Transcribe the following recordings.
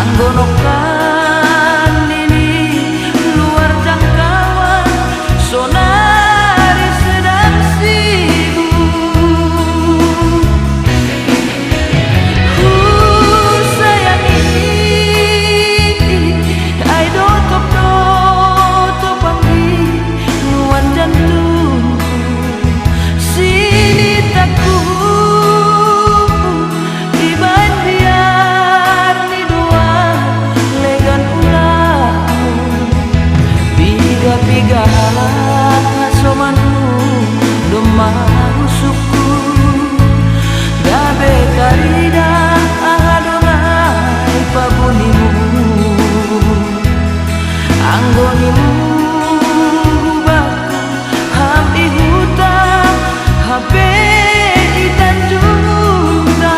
anggonokan ini luar jangkauan, sonari sedang sibuk. Sayang ini ai dotop panggi nuan jantung sini takut iban biar ni dua legan ulah piga-piga somanmu domah suku dabe karida ahadongai pabunimu anggonimu baku hapi huta hape itan junta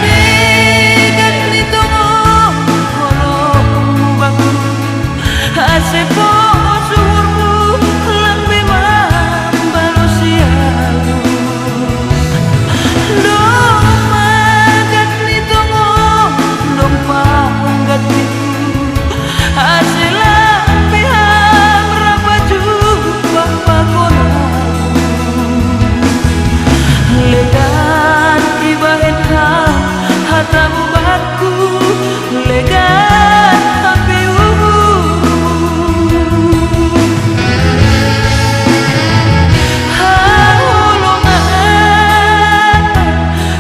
landegan litongo kolong baku hasepo suhurmu lambe mambalo sialu dong magat litongo dong panggat litu hasil lambe ham rabaju bapakono legan ibahen ham hatamu baku legan hape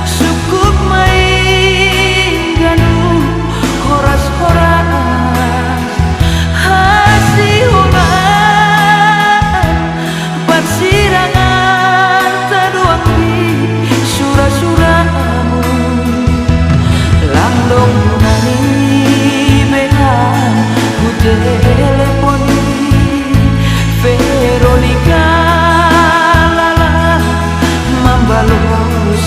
sukup main ganu horas-horas hasiholan pansirangan taduang di surah-surahmu langdong nani behan ku teleponi Veronica lala mambalos